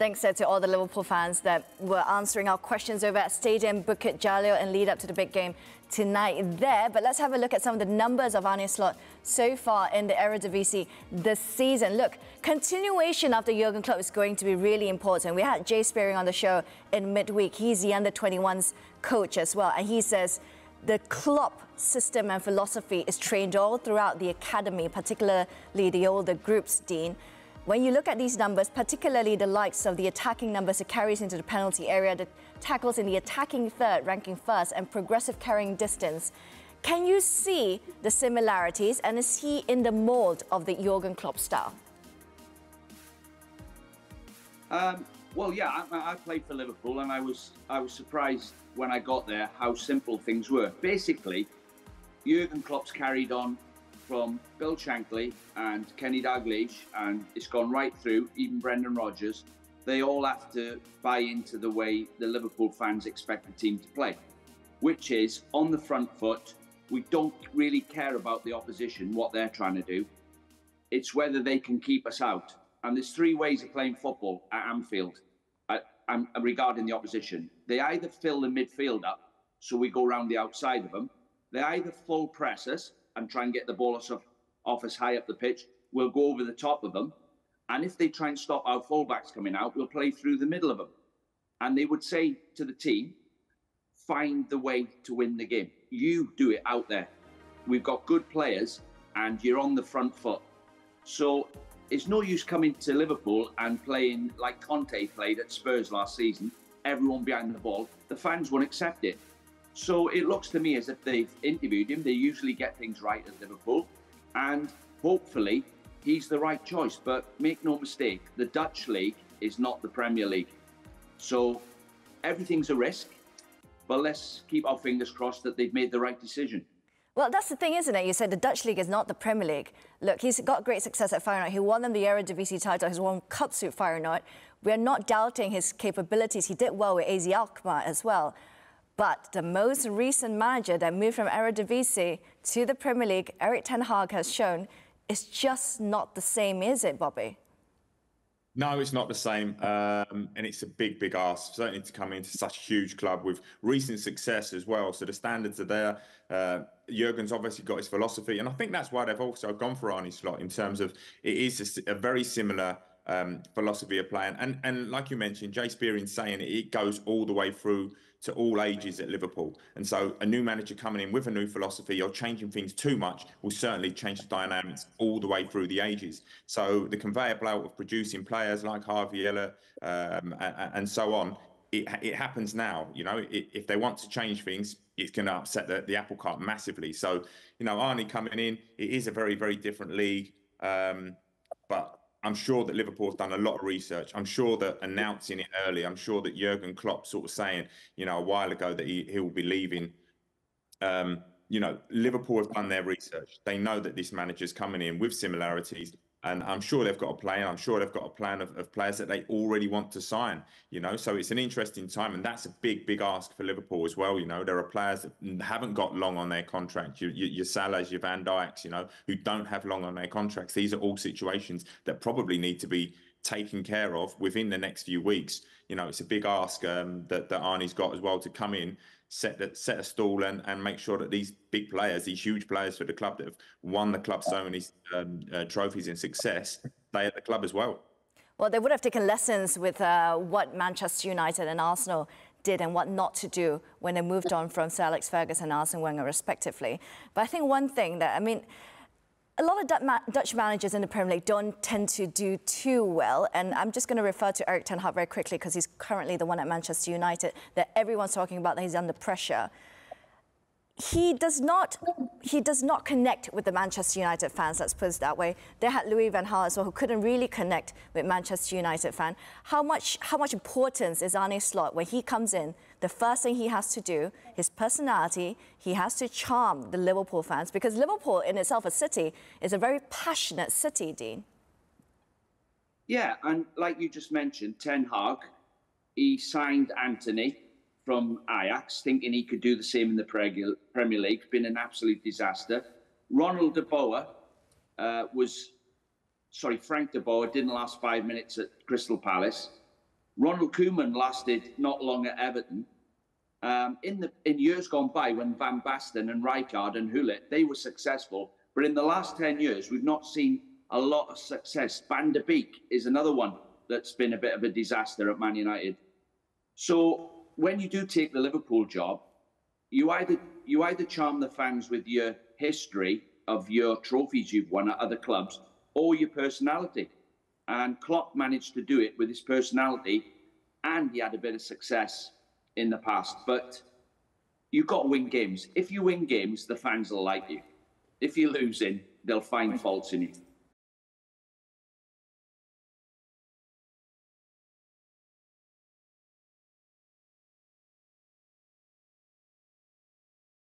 Thanks to all the Liverpool fans that were answering our questions over at Stadium Bukit Jalil and lead up to the big game tonight there. But let's have a look at some of the numbers of ARNE SLOT so far in the Eredivisie this season. Look, continuation after Jurgen Klopp is going to be really important. We had Jay Spearing on the show in midweek. He's the under-21s coach as well, and he says the KLOPP system and philosophy is trained all throughout the academy, particularly the older groups, Dean. When you look at these numbers, particularly the likes of the attacking numbers, the carries into the penalty area, the tackles in the attacking third, ranking first, and progressive carrying distance, can you see the similarities, and is he in the mould of the Jurgen Klopp style? Well, yeah, I played for Liverpool, and I was surprised when I got there how simple things were. Basically, Jurgen Klopp's carried on from Bill Shankly and Kenny Dalglish, and it's gone right through, even Brendan Rodgers. They all have to buy into the way the Liverpool fans expect the team to play, which is on the front foot. We don't really care about the opposition, what they're trying to do. It's whether they can keep us out. And there's three ways of playing football at Anfield regarding the opposition. They either fill the midfield up, so we go around the outside of them. They either full press us and try and get the ball off us high up the pitch. We'll go over the top of them. And if they try and stop our fullbacks coming out, we'll play through the middle of them. And they would say to the team, find the way to win the game. You do it out there. We've got good players and you're on the front foot. So it's no use coming to Liverpool and playing like Conte played at Spurs last season, everyone behind the ball. The fans won't accept it. So it looks to me as if they've interviewed him. They usually get things right at Liverpool, and hopefully he's the right choice. But make no mistake, the Dutch league is not the Premier League. So everything's a risk, but let's keep our fingers crossed that they've made the right decision. Well, that's the thing, isn't it? You said the Dutch league is not the Premier League. Look, he's got great success at Feyenoord. He won them the Eredivisie title. He's won cups with Feyenoord. We're not doubting his capabilities. He did well with AZ Alkmaar as well. But the most recent manager that moved from Eredivisie to the Premier League, Erik ten Hag, has shown is just not the same, is it, Bobby? No, it's not the same. And it's a big, big ask, certainly to come into such a huge club with recent success as well. So the standards are there. Jurgen's obviously got his philosophy. And I think that's why they've also gone for ARNE SLOT in terms of it is a very similar philosophy of playing. And like you mentioned, Jay Spearing saying it goes all the way through to all ages at Liverpool. And so a new manager coming in with a new philosophy or changing things too much will certainly change the dynamics all the way through the ages. So the conveyor belt of producing players like Harvey Elliott and so on, it happens now. You know, if they want to change things, it's going to upset the apple cart massively. So, you know, Arnie coming in, it is a very, very different league. But I'm sure that Liverpool has done a lot of research. I'm sure that announcing it early, I'm sure that Jurgen Klopp sort of saying, you know, a while ago that he will be leaving. You know, Liverpool have done their research. They know that this manager's coming in with similarities. And I'm sure they've got a plan. I'm sure they've got a plan of players that they already want to sign, you know. So it's an interesting time. And that's a big, big ask for Liverpool as well. You know, there are players that haven't got long on their contract. Your Salahs, your Van Dijks, you know, who don't have long on their contracts. These are all situations that probably need to be taken care of within the next few weeks. You know, it's a big ask that Arnie's got as well to come in, set a stall and make sure that these big players, these huge players for the club that have won the club so many trophies and success, they at the club as well. Well, they would have taken lessons with what Manchester United and Arsenal did and what not to do when they moved on from Sir Alex Ferguson and Arsene Wenger, respectively. But I think one thing that, I mean, a lot of Dutch managers in the Premier League don't tend to do too well, and I'm just going to refer to Erik ten Hag very quickly because he's currently the one at Manchester United that everyone's talking about, that he's under pressure. He does not connect with the Manchester United fans, let's put it that way. They had Louis van Gaal as well, who couldn't really connect with Manchester United fan. How much importance is ARNE SLOT when he comes in? The first thing he has to do, his personality, he has to charm the Liverpool fans, because Liverpool in itself, a city, is a very passionate city, Dean. Yeah, and like you just mentioned, Ten Hag, he signed Anthony from Ajax, thinking he could do the same in the Premier League. Been an absolute disaster. Frank de Boer didn't last 5 minutes at Crystal Palace. Ronald Koeman lasted not long at Everton. In years gone by, when Van Basten and Rijkaard and Hullet, they were successful. But in the last 10 years, we've not seen a lot of success. Van der Beek is another one that's been a bit of a disaster at Man United. So when you do take the Liverpool job, you either charm the fans with your history of your trophies you've won at other clubs, or your personality. And Klopp managed to do it with his personality, and he had a bit of success in the past. But you've got to win games. If you win games, the fans will like you. If you're losing, they'll find faults in you.